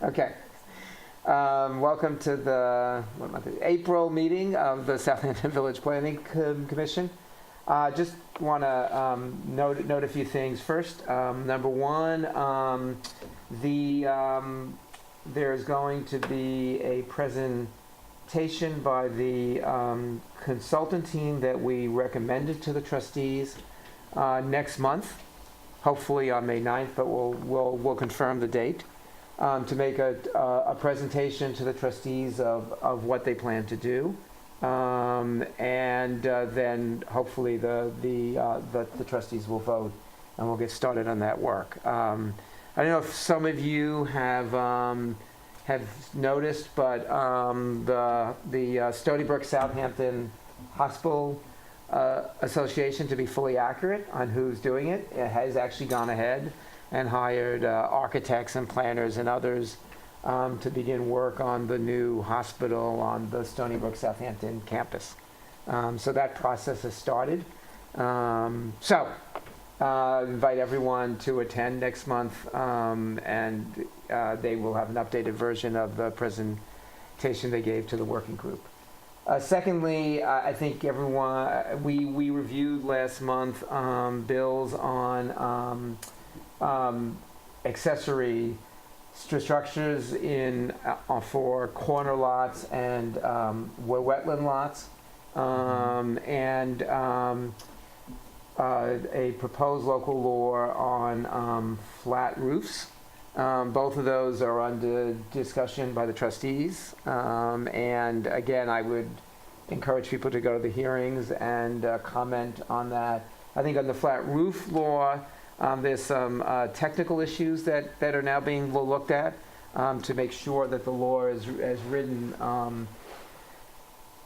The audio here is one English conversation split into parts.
Okay. Welcome to the April meeting of the Southampton Village Planning Commission. Just want to note a few things. First, number one, there's going to be a presentation by the consultant team that we recommended to the trustees next month, hopefully on May 9th, but we'll confirm the date. To make a presentation to the trustees of what they plan to do, and then hopefully the trustees will vote, and we'll get started on that work. I don't know if some of you have noticed, but the Stony Brook Southampton Hospital Association, to be fully accurate on who's doing it, has actually gone ahead and hired architects and planners and others to begin work on the new hospital on the Stony Brook Southampton campus. So that process has started. Invite everyone to attend next month, and they will have an updated version of the presentation they gave to the working group. Secondly, I think everyone, we reviewed last month bills on accessory structures in for corner lots and wetland lots, and a proposed local law on flat roofs. Both of those are under discussion by the trustees, and again, I would encourage people to go to the hearings and comment on that. I think on the flat roof law, there's some technical issues that are now being looked at to make sure that the law as written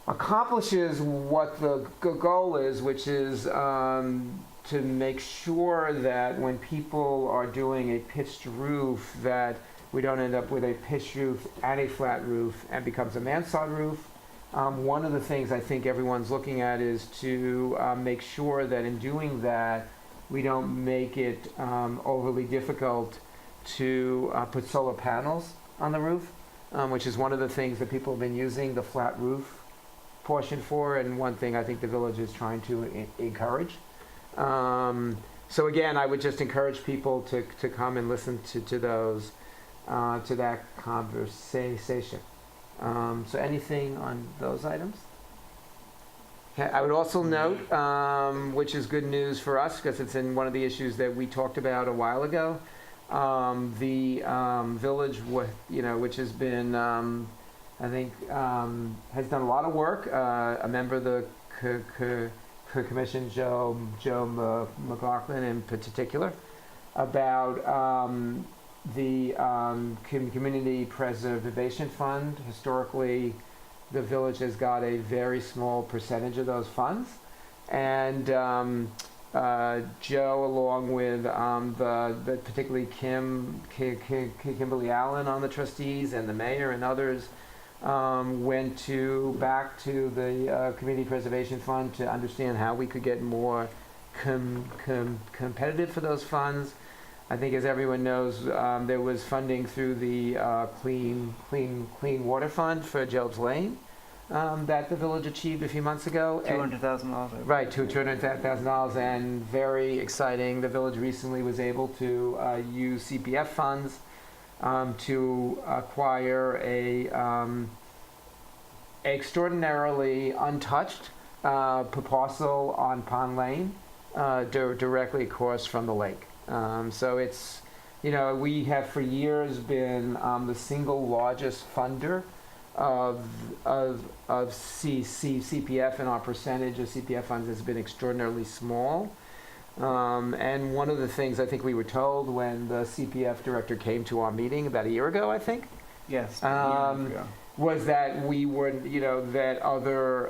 accomplishes what the goal is, which is to make sure that when people are doing a pitched roof, that we don't end up with a pitched roof and a flat roof and becomes a mansard roof. One of the things I think everyone's looking at is to make sure that in doing that, we don't make it overly difficult to put solar panels on the roof, which is one of the things that people have been using the flat roof portion for, and one thing I think the village is trying to encourage. So again, I would just encourage people to come and listen to those, to that conversation. So anything on those items? I would also note, which is good news for us because it's in one of the issues that we talked about a while ago, the village, which has been, I think, has done a lot of work. A member of the commission, Joe McLaughlin in particular, about the Community Preservation Fund. Historically, the village has got a very small percentage of those funds, and Joe, along with the particularly Kimberly Allen on the trustees and the mayor and others, went back to the Community Preservation Fund to understand how we could get more competitive for those funds. I think, as everyone knows, there was funding through the Clean Water Fund for Job's Lane that the village achieved a few months ago. $200,000. Right, $200,000, and very exciting. The village recently was able to use CPF funds to acquire a extraordinarily untouched parcel on Pond Lane, directly across from the lake. So it's, we have for years been the single largest funder of CPF, and our percentage of CPF funds has been extraordinarily small. And one of the things I think we were told when the CPF director came to our meeting about a year ago, I think, Yes. was that we were, that other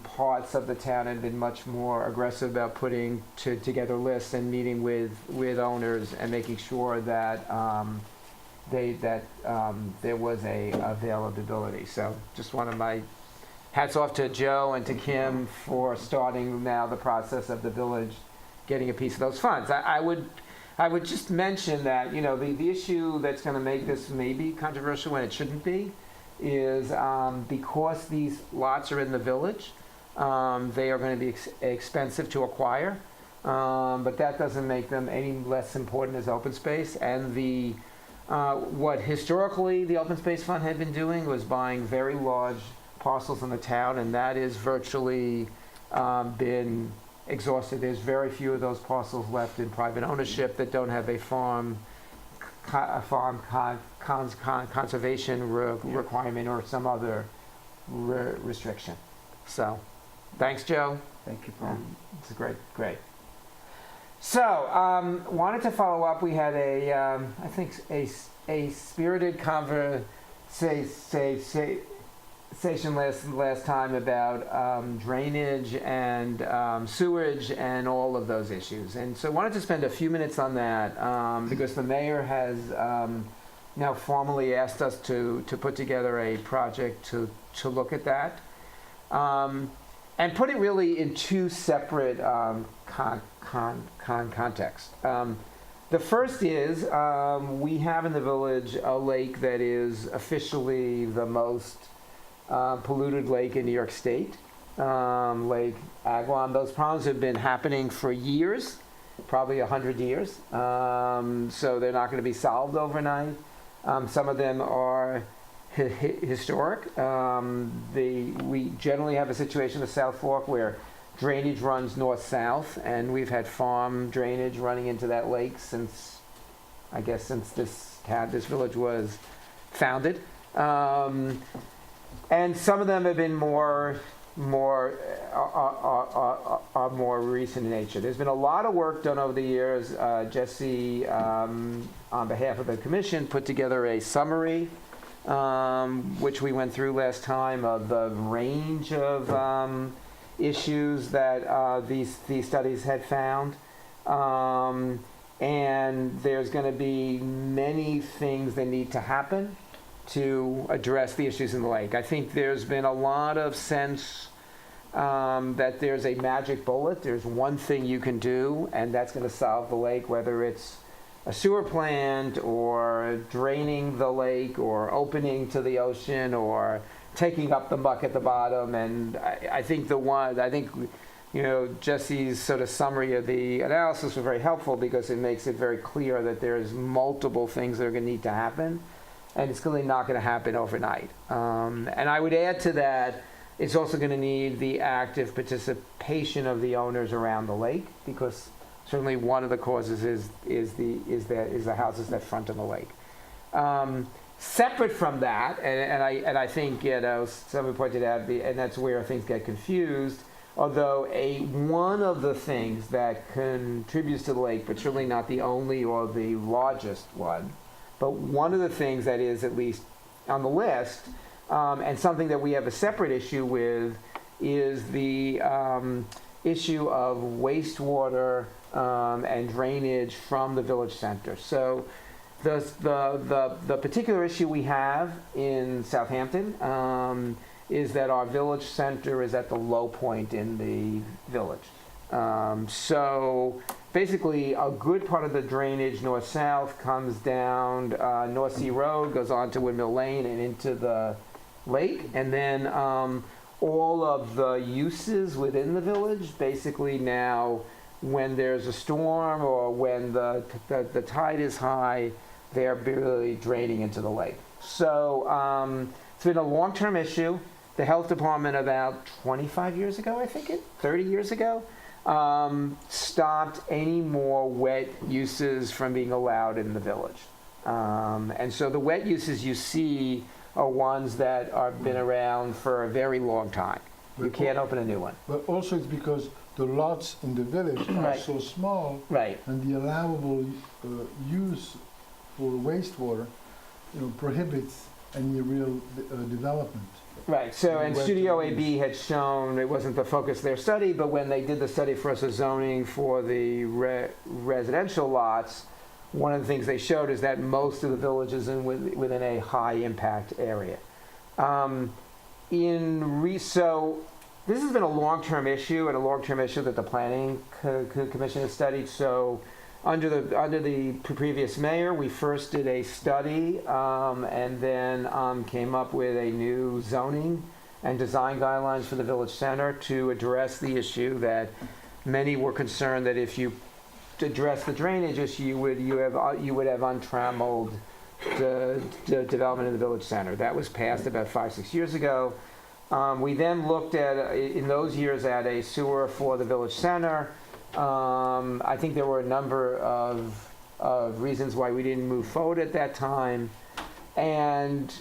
parts of the town had been much more aggressive about putting together lists and meeting with owners and making sure that there was a availability. So just one of my hats off to Joe and to Kim for starting now the process of the village getting a piece of those funds. I would I would just mention that, the issue that's going to make this maybe controversial when it shouldn't be is because these lots are in the village, they are going to be expensive to acquire, but that doesn't make them any less important as open space. And what historically the Open Space Fund had been doing was buying very large parcels in the town, and that is virtually been exhausted. There's very few of those parcels left in private ownership that don't have a farm conservation requirement or some other restriction. So, thanks, Joe. Thank you, Paul. It's great. So, wanted to follow up. We had I think a spirited conversation last time about drainage and sewage and all of those issues. And so I wanted to spend a few minutes on that because the mayor has now formally asked us to put together a project to look at that. And put it really in two separate contexts. The first is we have in the village a lake that is officially the most polluted lake in New York State, Lake Agawam. Those problems have been happening for years, probably 100 years, so they're not going to be solved overnight. Some of them are historic. We generally have a situation in South Fork where drainage runs north-south, and we've had farm drainage running into that lake since this village was founded. And some of them have been more recent in nature. There's been a lot of work done over the years. Jesse, on behalf of the commission, put together a summary, which we went through last time, of the range of issues that these studies had found. And there's going to be many things that need to happen to address the issues in the lake. I think there's been a lot of sense that there's a magic bullet. There's one thing you can do, and that's going to solve the lake, whether it's a sewer plant or draining the lake or opening to the ocean or taking up the muck at the bottom. And I think Jesse's sort of summary of the analysis was very helpful because it makes it very clear that there's multiple things that are going to need to happen. And it's really not going to happen overnight. And I would add to that, it's also going to need the active participation of the owners around the lake, because certainly one of the causes is the houses that front on the lake. Separate from that, and I think somebody pointed out, and that's where things get confused. Although one of the things that contributes to the lake, but certainly not the only or the largest one. But one of the things that is at least on the list, and something that we have a separate issue with, is the issue of wastewater and drainage from the village center. So the particular issue we have in Southampton is that our village center is at the low point in the village. So basically, a good part of the drainage north-south comes down North Sea Road, goes on to Windmill Lane and into the lake. And then all of the uses within the village, basically now, when there's a storm or when the tide is high, they're really draining into the lake. So it's been a long-term issue. The health department about 25 years ago, 30 years ago, stopped any more wet uses from being allowed in the village. And so the wet uses you see are ones that have been around for a very long time. You can't open a new one. But also it's because the lots in the village are Right. so small, Right. and the allowable use for wastewater, prohibits any real development. Right. So, and Wet Studio use. AB had shown, it wasn't the focus of their study, but when they did the study for us as zoning for the residential lots, one of the things they showed is that most of the village is within a high impact area. So this has been a long-term issue, and a long-term issue that the Planning Commission has studied. So under the previous mayor, we first did a study and then came up with a new zoning and design guidelines for the village center to address the issue that many were concerned that if you address the drainage issue, you would have untrammeled development in the village center. That was passed about 5-6 years ago. We then looked at, in those years, at a sewer for the village center. I think there were a number of reasons why we didn't move forward at that time. And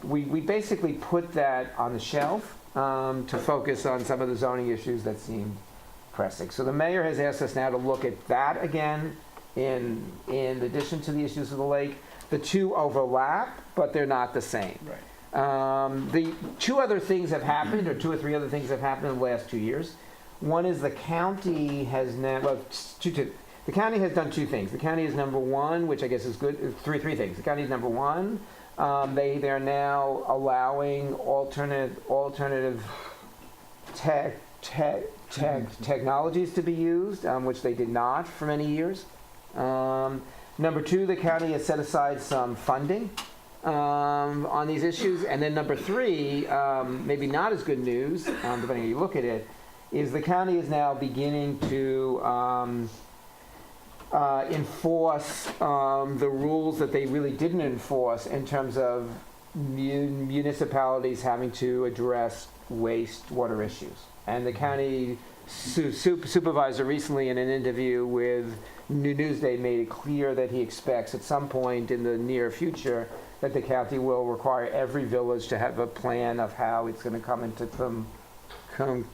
we basically put that on the shelf to focus on some of the zoning issues that seemed pressing. So the mayor has asked us now to look at that again in addition to the issues of the lake. The two overlap, but they're not the same. Right. The two other things have happened, or 2 or 3 other things have happened in the last 2 years. One is the county has now, well, the county has done 2 things. The county is number 1, which I guess is good. Three things. The county is number 1. They're now allowing alternative technologies to be used, which they did not for many years. Number 2, the county has set aside some funding on these issues. And then number 3, maybe not as good news, depending on how you look at it, is the county is now beginning to enforce the rules that they really didn't enforce in terms of municipalities having to address wastewater issues. And the county supervisor recently in an interview with Newsday made it clear that he expects at some point in the near future that the county will require every village to have a plan of how it's going to come into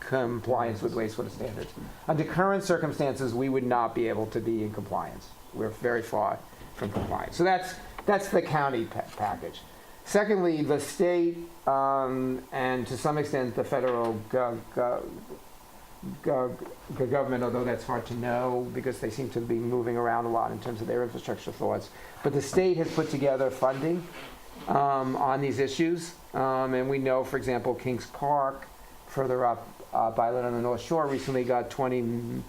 compliance with wastewater standards. Under current circumstances, we would not be able to be in compliance. We're very far from compliance. So that's the county package. Secondly, the state and to some extent the federal government, although that's hard to know because they seem to be moving around a lot in terms of their infrastructure thoughts. But the state has put together funding on these issues. And we know, for example, Kings Park, further up Island on the North Shore, recently got $20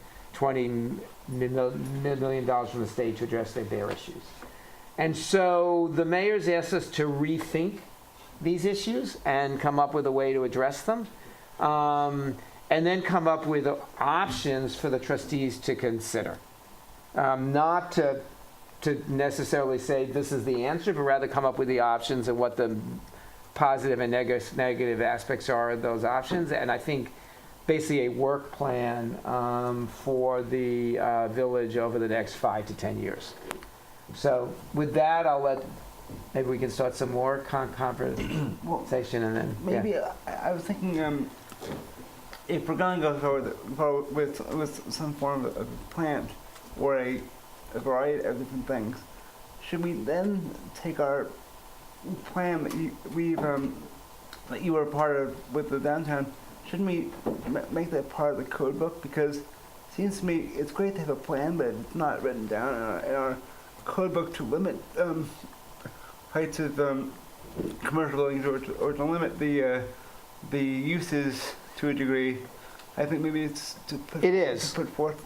million from the state to address their issues. And so the mayor's asked us to rethink these issues and come up with a way to address them. And then come up with options for the trustees to consider. Not to necessarily say this is the answer, but rather come up with the options and what the positive and negative aspects are of those options. And I think basically a work plan for the village over the next 5 to 10 years. So with that, maybe we can start some more conversation and then. Maybe Yeah. I was thinking if we're going to go forward with some form of a plant or a variety of different things, should we then take our plan that you were a part of with the downtown, shouldn't we make that part of the code book? Because it seems to me it's great to have a plan, but it's not written down in our code book to limit heights of commercial buildings or to limit the uses to a degree. I think maybe it's to put forth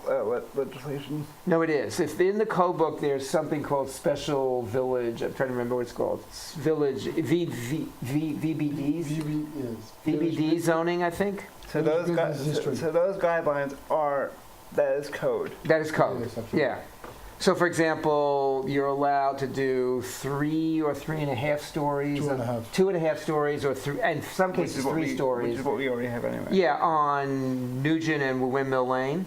legislation. No, it is. If in the code book there's something called special village, I'm trying to remember what it's called, village, VBDs? VBD zoning, I think? So those guidelines that is code. That is code, Yes, absolutely. yeah. So for example, you're allowed to do 3 or 3.5 stories. 2.5. 2.5 stories or in some cases 3 stories. Which is what we already have anyway. Yeah, on Nugent and Windmill Lane.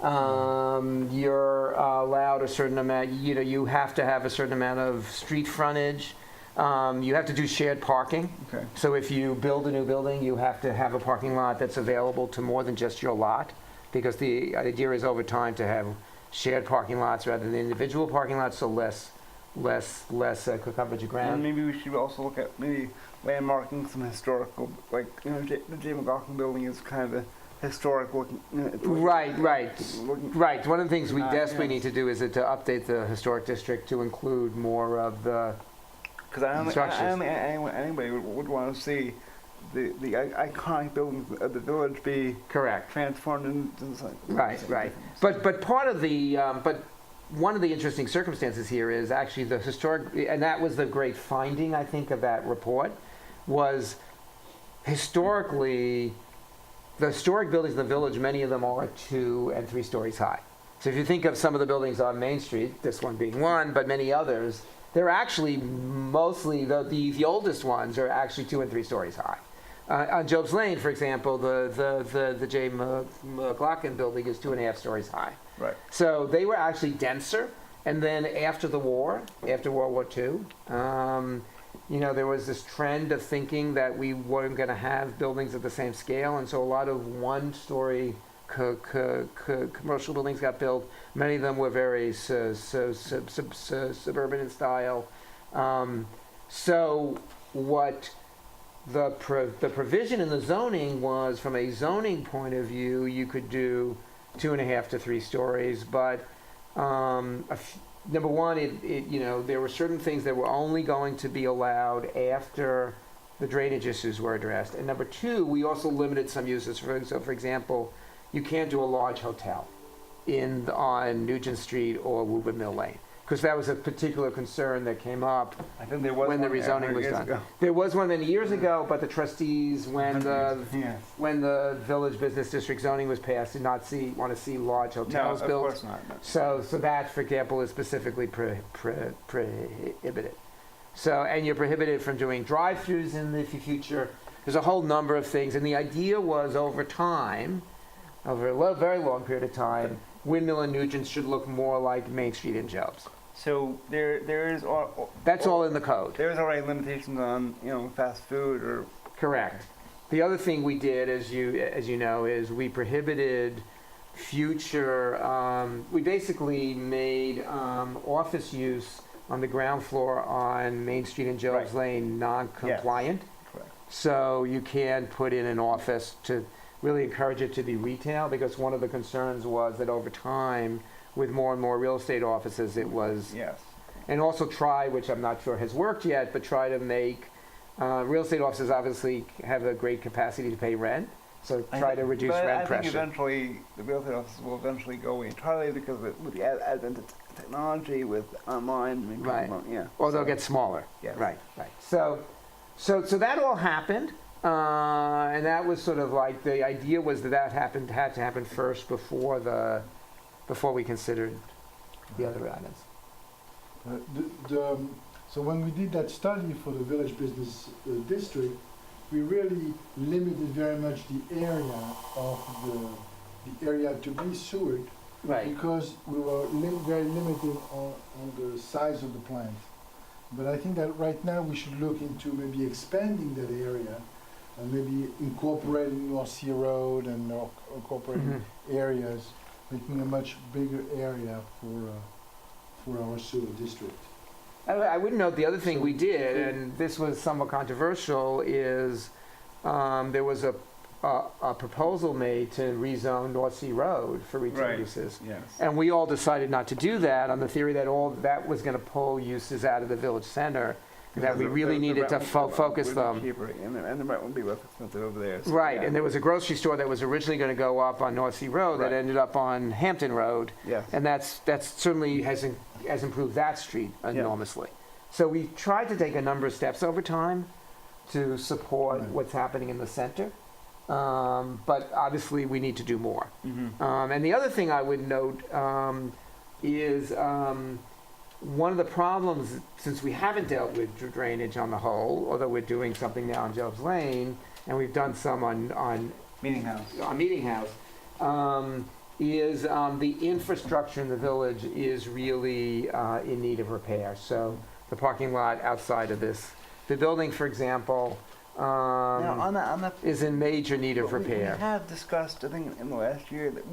You're allowed a certain amount, you have to have a certain amount of street frontage. You have to do shared parking. Okay. So if you build a new building, you have to have a parking lot that's available to more than just your lot, because the idea is over time to have shared parking lots rather than individual parking lots, so less coverage of And ground. maybe we should also look at maybe landmarking some historical, like the J. McLaughlin building is kind of a historic looking. Right. Looking, Right. One of the things we desperately yes. need to do is to update the historic district to include more of the. Because I don't Structures. think anybody would want to see the iconic buildings of the village be Correct. transformed into something. Right. But part of the one of the interesting circumstances here is actually the historic, and that was the great finding, I think, of that report, was historically, the historic buildings in the village, many of them are 2 and 3 stories high. So if you think of some of the buildings on Main Street, this one being one, but many others, they're actually mostly, the oldest ones are actually 2 and 3 stories high. On Job's Lane, for example, the J. McLaughlin building is 2.5 stories high. Right. So they were actually denser. And then after the war, after World War II, there was this trend of thinking that we weren't going to have buildings of the same scale. And so a lot of one-story commercial buildings got built. Many of them were very suburban in style. So what the provision in the zoning was, from a zoning point of view, you could do 2.5 to 3 stories, but number one, there were certain things that were only going to be allowed after the drainage issues were addressed. And number two, we also limited some uses. So, for example, you can't do a large hotel on Nugent Street or Woburn Mill Lane, because that was a particular concern that came up I think there was when the one rezoning was years done. ago. There was one many years ago, but the trustees, when Yes. the village business district zoning was passed, did not want to see large No, hotels of built. course not. No. So that, for example, is specifically prohibited. So, and you're prohibited from doing drive-throughs in the future. There's a whole number of things, and the idea was over time, over a very long period of time, Windmill and Nugent should look more like Main Street and Job's. So there is That's all in the code. there's already limitations on fast food or Correct. The other thing we did, as you know, is we prohibited future. We basically made office use on the ground floor on Main Street and Job's Lane non-compliant. Correct. So you can put in an office to really encourage it to be retail, because one of the concerns was that over time, with more and more real estate offices, it was, yes. and also try, which I'm not sure has worked yet, but try to make, real estate offices obviously have a great capacity to pay rent, so try to reduce but rent I pressure. think eventually the real estate offices will eventually go away entirely because with the advent of technology, with online, Right. Yeah. Or they'll get smaller. Yes. Right. So that all happened, and that was sort of like, the idea was that had to happen first before we considered the other items. So when we did that study for the village business district, we really limited very much the area of the area to be sewered, because we were very limited on the size of the plant. But I think that right now we should look into maybe expanding that area and maybe incorporating North Sea Road and incorporating areas, making a much bigger area for our sewer district. I would note the other thing So- we did, and this was somewhat controversial, is there was a proposal made to rezone North Sea Road for retail Right. uses. Yes. And we all decided not to do that on the theory that all that was going to pull uses out of the village center, and that we really needed to focus them. Cheaper, and the rent would be less expensive over there. So, Right, yeah. and there was a grocery store that was originally going to go up on North Sea Road that Right. ended up on Hampton Road, Yes. and that's certainly has improved that street enormously. So we tried to take a number of steps over time to support Right. what's happening in the center, but obviously we need to do more. Mm-hmm. And the other thing I would note is one of the problems, since we haven't dealt with drainage on the whole, although we're doing something now on Job's Lane, and we've done some on Meeting house. Meeting House, is the infrastructure in the village is really in need of repair. So the parking lot outside of the building, for example, Now on that is in major need of we repair. have discussed, I think, in the last year that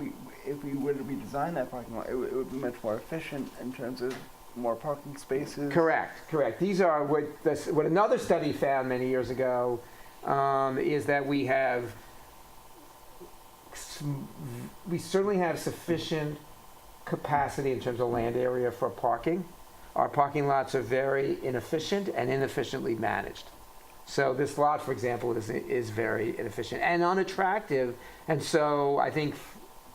if we were to redesign that parking lot, it would be much more efficient in terms of more parking spaces. Correct. These are what another study found many years ago, is that we certainly have sufficient capacity in terms of land area for parking. Our parking lots are very inefficient and inefficiently managed. So this lot, for example, is very inefficient and unattractive. And so I think,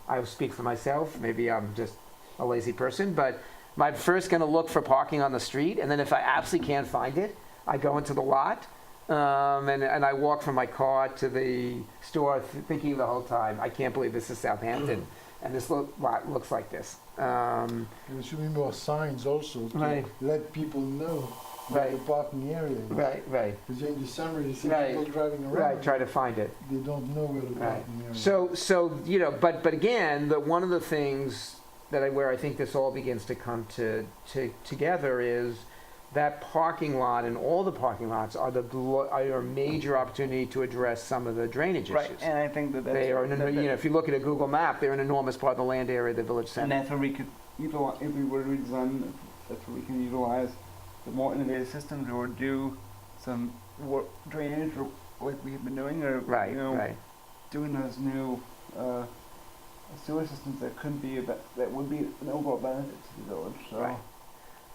I will speak for myself, maybe I'm just a lazy person, but I'm first going to look for parking on the street, and then if I absolutely can't find it, I go into the lot, and I walk from my car to the store thinking the whole time, I can't believe this is Southampton, and this lot looks like this. There should be more signs also to Right. let people know where the parking area is. Right. Because in the summer, you see Right. people driving around. Right, try to find it. They don't know where the Right. parking area is. So but again, one of the things where I think this all begins to come together is that parking lot and all the parking lots are are a major opportunity to address some of the drainage issues. Right, and I think that that's... They are, if you look at a Google map, they're an enormous part of the land area of the village And center. that's where we could utilize, if we were to redesign, that's where we can utilize the more innovative systems or do some drainage or like we've been doing, or Right. doing those new sewer systems that could be that would be an overall benefit to the village. So. Right.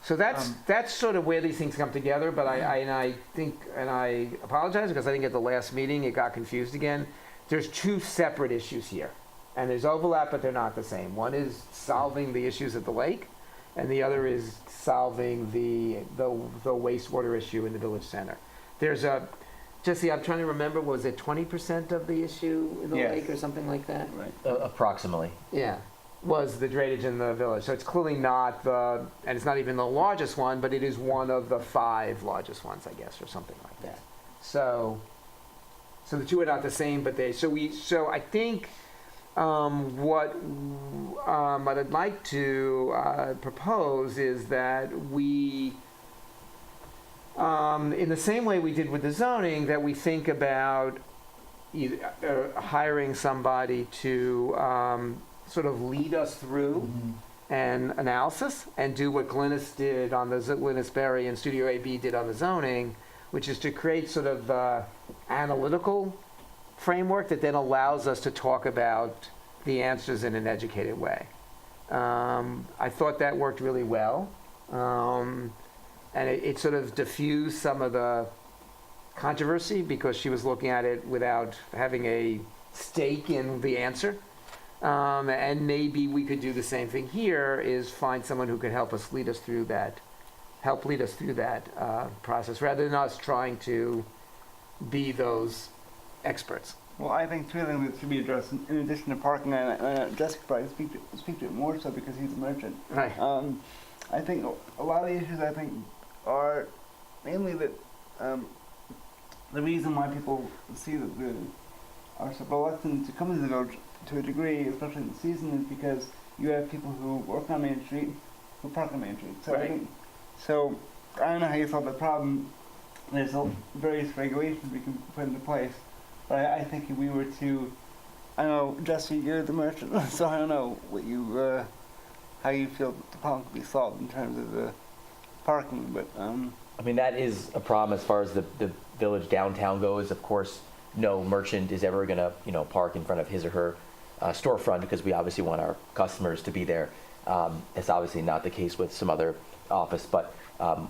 So that's sort of where these things come together, but I think, and I apologize because I think at the last meeting it got confused again. There's two separate issues here, and there's overlap, but they're not the same. One is solving the issues at the lake, and the other is solving the wastewater issue in the village center. There's Jesse, I'm trying to remember, was it 20% of the issue in the Yes. lake or something like that? Right. Approximately. Yeah, was the drainage in the village. So it's clearly not and it's not even the largest one, but it is one of the 5 largest ones, I guess, or something like that. So the two are not the same, but so I think what I'd like to propose is that we, in the same way we did with the zoning, that we think about either hiring somebody to sort of lead us through an analysis and do what Glynis did on the Glynis Berry and Studio AB did on the zoning, which is to create sort of the analytical framework that then allows us to talk about the answers in an educated way. I thought that worked really well, and it sort of diffused some of the controversy because she was looking at it without having a stake in the answer. And maybe we could do the same thing here, is find someone who could help lead us through that process, rather than us trying to be those experts. Well, I think two things that should be addressed in addition to parking, and Jessica probably speak to it more so because he's a merchant. Right. I think a lot of the issues are mainly that the reason why people see that are so reluctant to come to the village to a degree, especially in the season, is because you have people who work on Main Street who park on Main Street. So Right. I don't know how you solve the problem. There's various regulations we can put into place, but I think if we were to, I don't know, Jesse, you're the merchant, so I don't know what you how you feel the problem could be solved in terms of the parking, but I mean, that is a problem as far as the village downtown goes. Of course, no merchant is ever going to, park in front of his or her storefront because we obviously want our customers to be there. It's obviously not the case with some other office, but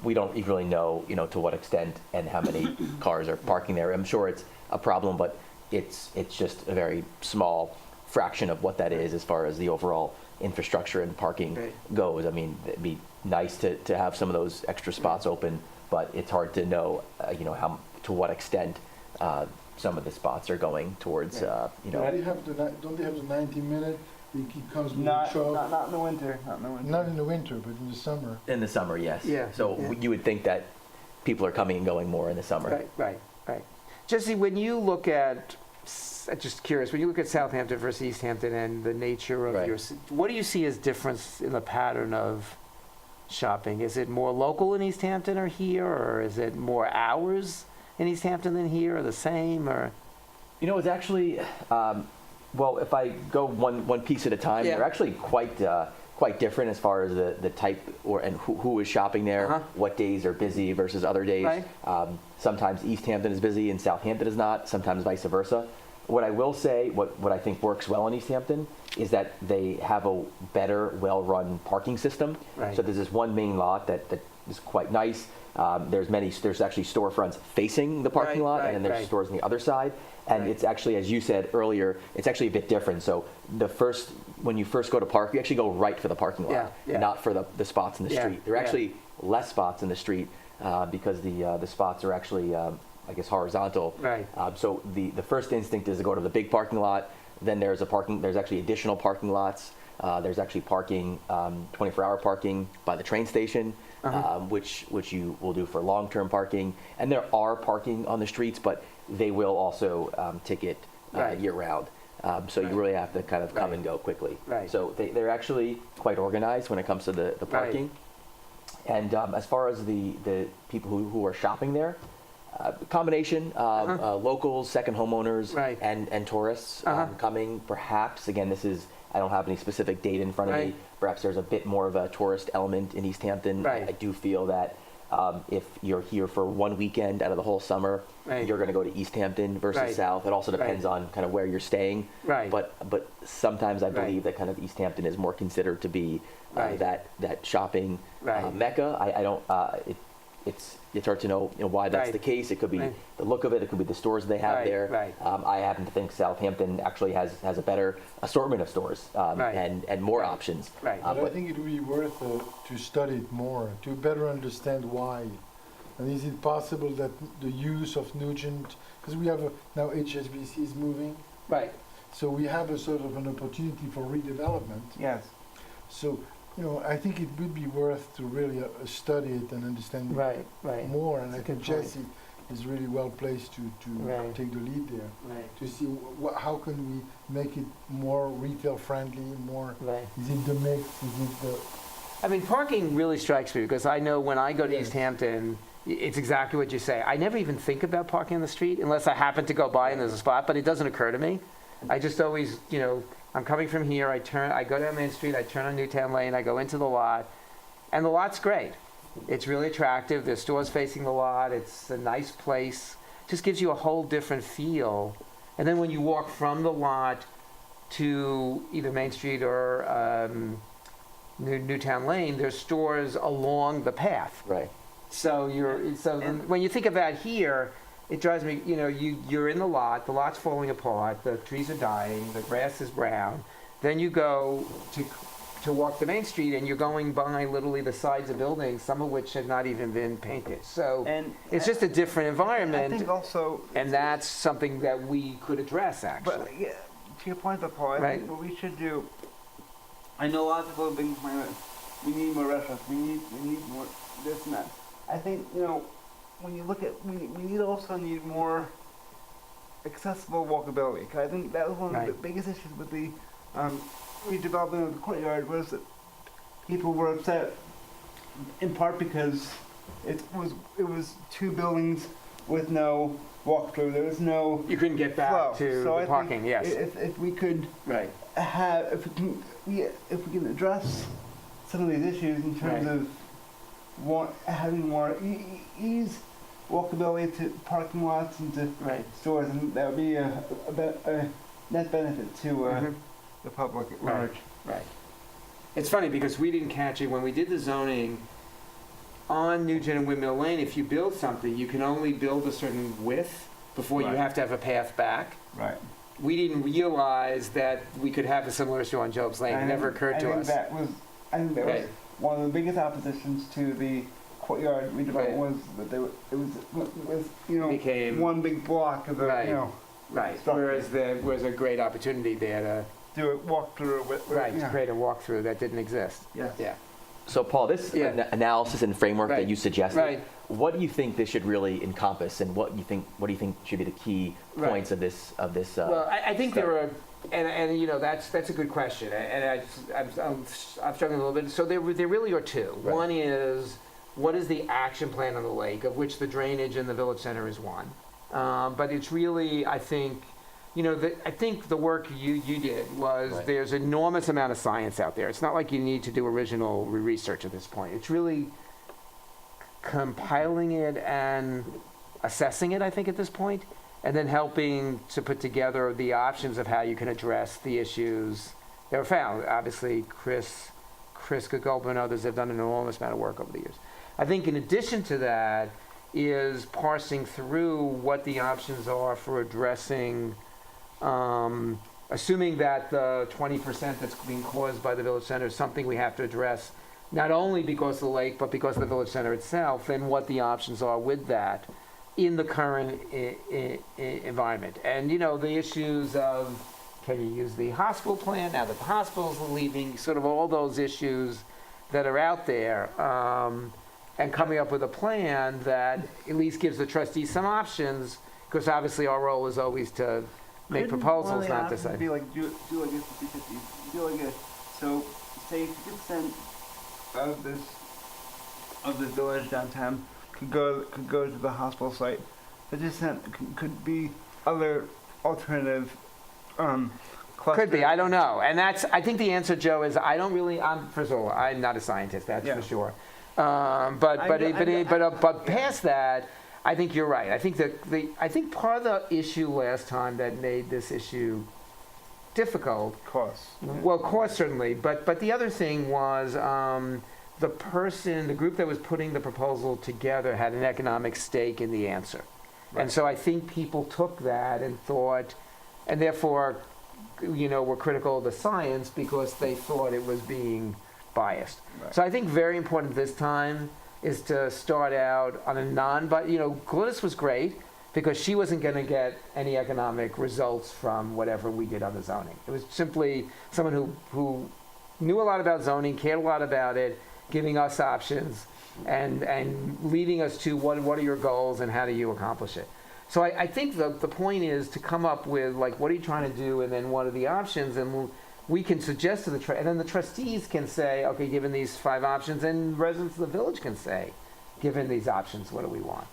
we don't really know, to what extent and how many cars are parking there. I'm sure it's a problem, but it's just a very small fraction of what that is as far as the overall infrastructure and parking goes. I mean, it'd be nice to have some of those extra spots open, but it's hard to know, how to what extent some of the spots are going towards, Don't they have the 90-minute? It comes with a not truck. in the winter. Not in the winter, but in the summer. In the summer, yes. Yeah. So Yeah. you would think that people are coming and going more in the summer. Right. Jesse, when you look at, just curious, when you look at Southampton versus East Hampton and the nature of Right. what do you see as difference in the pattern of shopping? Is it more local in East Hampton or here, or is it more hours in East Hampton than here, or the same, or? It's actually, well, if I go one piece at a time, Yeah. they're actually quite different as far as the type and who is shopping there, Uh-huh. what days are busy versus other days. Right. Sometimes East Hampton is busy and Southampton is not, sometimes vice versa. What I will say, what I think works well in East Hampton is that they have a better, well-run parking system. Right. So there's this one main lot that is quite nice. There's actually storefronts facing the parking lot, and then there's stores on the other side. And it's actually, as you said earlier, it's actually a bit different. So the first when you first go to park, you actually go right for the parking lot, Yeah, yeah. not for the spots in the Yeah, street. There are yeah. actually less spots in the street because the spots are actually, I guess, horizontal. Right. So the first instinct is to go to the big parking lot. Then there's actually additional parking lots. There's actually parking, 24-hour parking by the train station, which you will do for long-term parking. And there are parking on the streets, but they will also ticket Right. year-round. So you really have to kind of come Right. and go quickly. Right. So they're actually quite organized when it comes to the parking. And as far as the people who are shopping there, combination, locals, second homeowners, Right. and tourists coming. Perhaps, again, I don't have any specific data in front of me. Right. Perhaps there's a bit more of a tourist element in East Hampton. Right. I do feel that if you're here for one weekend out of the whole summer, Right. you're going to go to East Hampton versus Right. South. It also depends on kind of where you're staying. Right. But sometimes I Right. believe that kind of East Hampton is more considered to be Right. that shopping Right. mecca. I don't. It's hard to know, why that's Right. the case. It could be Right. the look of it. It could be the stores they have Right, there. right. I happen to think Southampton actually has a better assortment of stores Right. and more options. Right. But I think it would be worth to study it more, to better understand why. And is it possible that the use of Nugent, because we have now HSBC is moving, Right. so we have a sort of an opportunity for redevelopment. Yes. So, I think it would be worth to really study it and understand Right. Right. more. And I That's a think good point. Jesse is really well placed to Right. take the lead there, Right. to see how can we make it more retail friendly, more, Right. is it the mix, is it the, I mean, parking really strikes me because I know when I go to Yes. East Hampton, it's exactly what you say. I never even think about parking on the street unless I happen to go by and there's a spot, but it doesn't occur to me. I just always, I'm coming from here, I go down Main Street, I turn on Newtown Lane, I go into the lot, and the lot's great. It's really attractive. There's stores facing the lot. It's a nice place. Just gives you a whole different feel. And then when you walk from the lot to either Main Street or Newtown Lane, there's stores along the path. Right. So when you think of that here, it drives me, you're in the lot's falling apart, the trees are dying, the grass is brown. Then you go to walk the Main Street and you're going by literally the sides of buildings, some of which have not even been painted. So And it's just a different I environment, think also, and that's something that we could address but actually. yeah, to your point, though, Paul, I Right. think what we should do. I know a lot of people have been complaining that we need more restaurants, we need more this and that. I think when you look at we also need more accessible walkability. 'Cause I think that was one of the Right. biggest issues with the redevelopment of the courtyard was that people were upset in part because it was two buildings with no walkthrough. There was no You couldn't get back flow. to So I the think parking, yes. If we could Right. if we can address some of these issues in terms Right. of having more ease walkability to parking lots and to Right. stores, and that would be a net benefit to Mhm. the public at Right. large. Right. It's funny because we didn't catch it when we did the zoning on Nugent and Windmill Lane. If you build something, you can only build a certain width before you Right. have to have a path back. Right. We didn't realize that we could have a similar issue on Job's Lane. It never occurred to us. I think that was Right. one of the biggest oppositions to the courtyard redevelopment Right. was that it was Became- one big block of the Right. Right. Structure. Whereas there was a great opportunity there do a walkthrough with to create a walkthrough that didn't exist. Yes. Yeah. So Paul, this Yeah. analysis and framework Right. that you suggested, Right. what do you think this should really encompass, and what do you think should be the key Right. points of this? Well, I think stuff. there are, and that's a good question, and I'm struggling a little bit. So there really are two. Right. One is, what is the action plan on the lake, of which the drainage in the village center is one. But it's really, I think, I think the work you did was, Right. there's enormous amount of science out there. It's not like you need to do original research at this point. It's really compiling it and assessing it, I think, at this point, and then helping to put together the options of how you can address the issues that were found. Obviously, Chris Gagolba and others have done an enormous amount of work over the years. I think in addition to that is parsing through what the options are for addressing assuming that the 20% that's being caused by the village center is something we have to address, not only because of the lake, but because of the village center itself, then what the options are with that in the current environment. And, the issues of, can you use the hospital plan now that the hospital's leaving, sort of all those issues that are out there, and coming up with a plan that at least gives the trustees some options, because obviously our role is always to make Couldn't proposals, one of the not to options say. Be like, do like a 50-50, do like a, so say 50% of the village downtown could go to the hospital site. 50% could be other alternative clusters. Could be, I don't know. And I think the answer, Joe, is I don't really, first of all, I'm not a scientist, that's Yeah. for sure. But past that, I think you're right. I think I think part of the issue last time that made this issue difficult, Costs. well, cost certainly, but the other thing was the group that was putting the proposal together had an economic stake in the answer. And Right. so I think people took that and thought, and therefore, were critical of the science because they thought it was being biased. Right. So I think very important this time is to start out on a Glynis was great because she wasn't going to get any economic results from whatever we did on the zoning. It was simply someone who knew a lot about zoning, cared a lot about it, giving us options, and leading us to what are your goals and how do you accomplish it. So I think the point is to come up with, like, what are you trying to do, and then what are the options, and we can suggest to and then the trustees can say, okay, given these 5 options, and residents of the village can say, given these options, what do we want?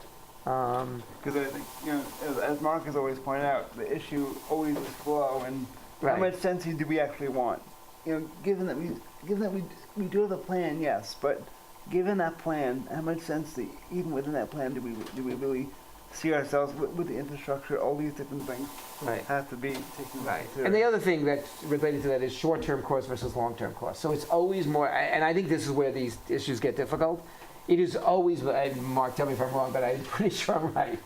Because I think, as Mark has always pointed out, the issue always is flow and how Right. much density do we actually want? Given that we do have a plan, yes, but given that plan, how much density, even within that plan, do we really see ourselves with the infrastructure? All these different things Right. have to be taken into Right. And the consideration. other thing that's related to that is short-term cost versus long-term cost. So it's always more, and I think this is where these issues get difficult. It is always, and Mark, tell me if I'm wrong, but I'm pretty sure I'm right.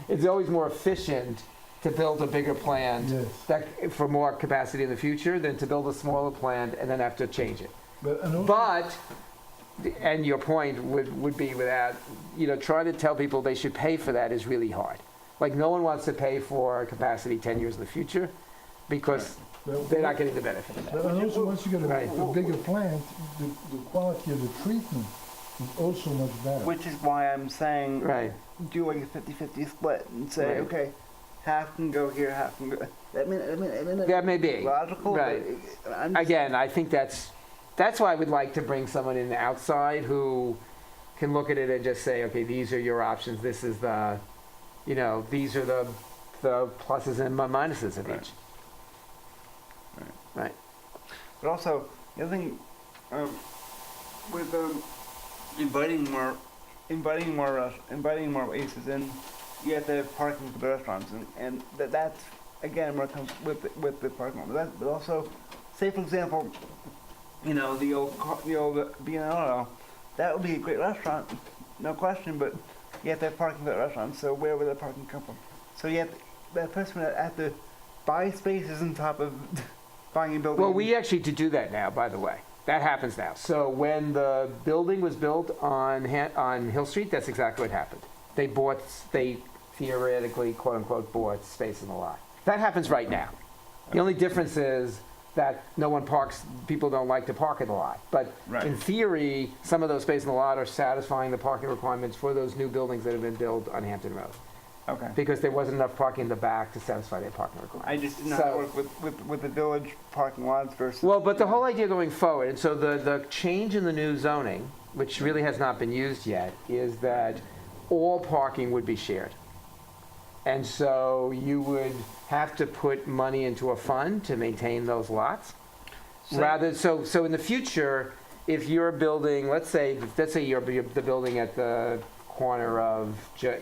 It's always more efficient to build a bigger plant Yes. that, for more capacity in the future than to build a smaller plant and then have to change it. And also, But, and your point would be without, trying to tell people they should pay for that is really hard. Like, no one wants to pay for capacity 10 years in the future because well, they're not getting the benefit of that. and also once you get Right. a bigger plant, the quality of the treatment is also much better. Which is why I'm saying Right. do like a 50-50 split and say, Right. okay, half can go here, half can go. I mean, That may be. logical, Right. but I'm just, Again, I think that's why I would like to bring someone in outside who can look at it and just say, okay, these are your options. This is these are the pluses and minuses of Right. each. Right. But also, the other thing, with inviting more races in, you have to have parking for the restaurants, and that's again where it comes with the parking lot. But also, say for example, the old B&O, that would be a great restaurant, no question. But you have to have parking for that restaurant. So where would that parking come from? So you have that person would have to buy spaces on top of buying a building. Well, we actually do that now, by the way. That happens now. So when the building was built on Hill Street, that's exactly what happened. They theoretically, quote unquote, bought space in the lot. That happens right now. The only difference is that people don't like to park in the lot. But Right. in theory, some of those spaces in the lot are satisfying the parking requirements for those new buildings that have been built on Hampton Road. Okay. Because there wasn't enough parking in the back to satisfy their parking requirements. I just did not So- work with the village parking lots versus. Well, but the whole idea going forward, and so the change in the new zoning, which really has not been used yet, is that all parking would be shared. And so you would have to put money into a fund to maintain those lots. So in the future, if you're building, let's say you're the building at the corner of,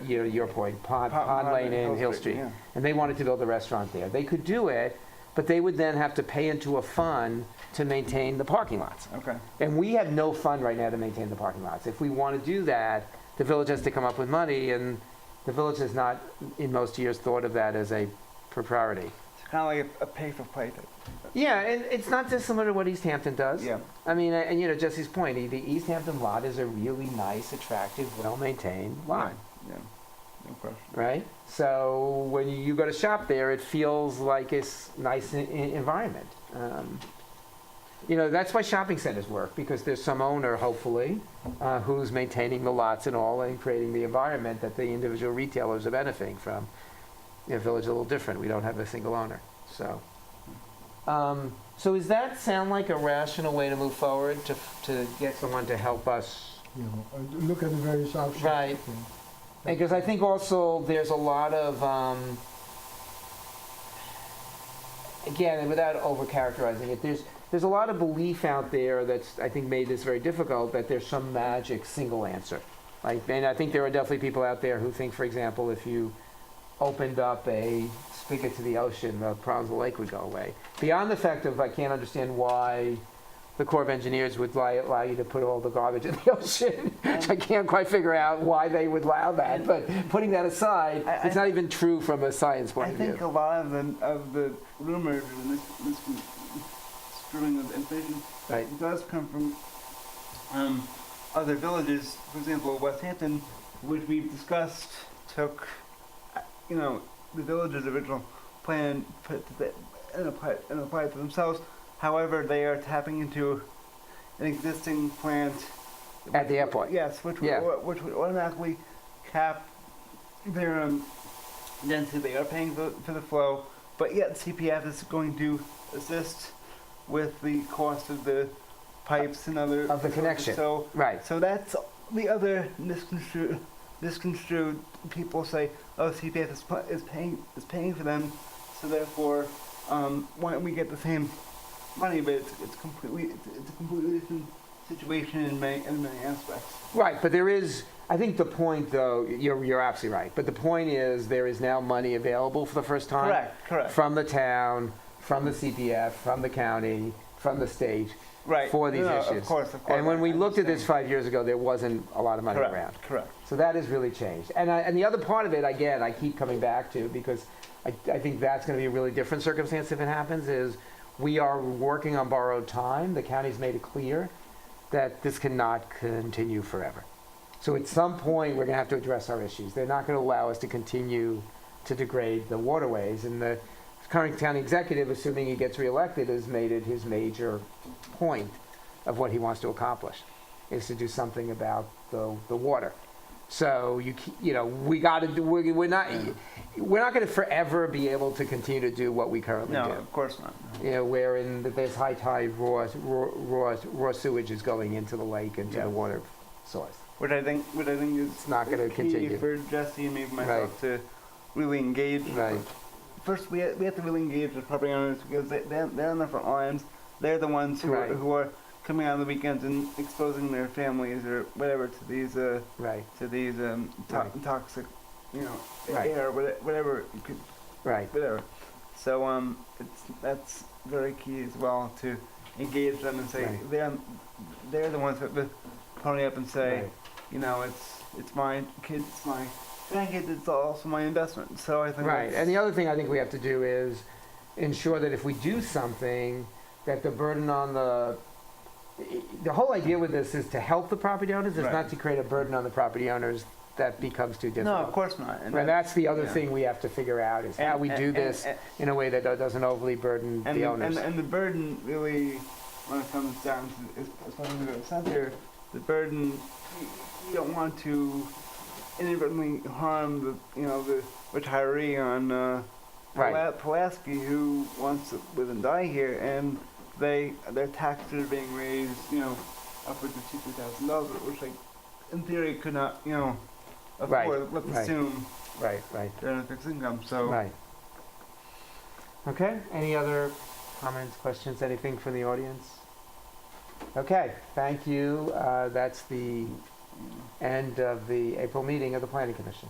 your point, Pond Lane and Hill Street, yeah. and they wanted to build a restaurant there. They could do it, but they would then have to pay into a fund to maintain the parking lots. Okay. And we have no fund right now to maintain the parking lots. If we want to do that, the village has to come up with money, and the village has not, in most years, thought of that as a priority. kind of like a pay for play type. Yeah, and it's not dissimilar to what East Hampton does. Yeah. I mean, and Jesse's point, the East Hampton lot is a really nice, attractive, well-maintained lot, Yeah. No question. right? So when you go to shop there, it feels like it's nice environment. That's why shopping centers work, because there's some owner, hopefully, who's maintaining the lots and all and creating the environment that the individual retailers are benefiting from. Village is a little different. We don't have a single owner, so. So does that sound like a rational way to move forward, to get someone to help us? Look at the various options. Right. Because I think also there's a lot of, again, and without over-characterizing it, there's a lot of belief out there that's, I think, made this very difficult, that there's some magic single answer. And I think there are definitely people out there who think, for example, if you opened up a spigot to the ocean, the problems of the lake would go away. Beyond the fact of, I can't understand why the Corps of Engineers would allow you to put all the garbage in the ocean, which I can't quite figure out why they would allow that. But putting that aside, it's not even true from a science point I of view. think a lot of the rumors and this screwing of information Right. does come from other villages. For example, West Hampton, which we've discussed, took the village's original plan, and applied it to themselves. However, they are tapping into an existing plant At the airport. Yes, which Yeah. would automatically cap their density. They are paying for the flow, but yet CPF is going to assist with the cost of the pipes and other Of the connection. So Right. so that's the other misconstrued. People say, oh, CPF is paying for them, so therefore, why don't we get the same money? But it's a completely different situation in many aspects. Right, but there is, I think the point, though, you're absolutely right. But the point is, there is now money available for the first time. Correct. From the town, from the CPF, from the county, from the state, Right. for these No, issues. Of course. And when we I looked at this understand. 5 years ago, there wasn't a lot of money around. Correct. So that has really changed. And the other part of it, again, I keep coming back to, because I think that's going to be a really different circumstance if it happens, is we are working on borrowed time. The county's made it clear that this cannot continue forever. So at some point, we're going to have to address our issues. They're not going to allow us to continue to degrade the waterways. And the current county executive, assuming he gets reelected, has made it his major point of what he wants to accomplish, is to do something about the water. So we got to do. We're not going to forever be able to continue to do what we currently No, do. of course not. Wherein there's high tide raw sewage is going into the lake, into the water source. Which I think is It's not going to key continue. for Jesse and maybe myself to really engage. Right. First, we have to really engage the property owners, because they're on the front lines. They're the ones who Right. are coming out on the weekends and exposing their families or whatever to these Right. Right. toxic, Right. air, whatever you could, Right. whatever. So that's very key as well, to engage them and say Right. they're the ones that would pony up and say, Right. it's my kids, it's my grandkids, it's also my investment. So I think Right. And the other thing I think we have to do is ensure that if we do something, that the burden on the whole idea with this is to help the property owners. It's Right. not to create a burden on the property owners that becomes too difficult. no, of course not. And that's the other yeah. thing we have to figure out, is how we do this in a way that doesn't overly burden the owners. And the burden really, when it comes down to, especially the center, the burden, you don't want to inadvertently harm the retiree on Right. Pulaski, who wants to live and die here, and their taxes are being raised, upwards of $2,000, which they, in theory, could not, afford. Right, Let's right. assume Right, right, they're on a fixed income. So right. Okay, any other comments, questions, anything from the audience? Okay, thank you. That's the end of the April meeting of the Planning Commission.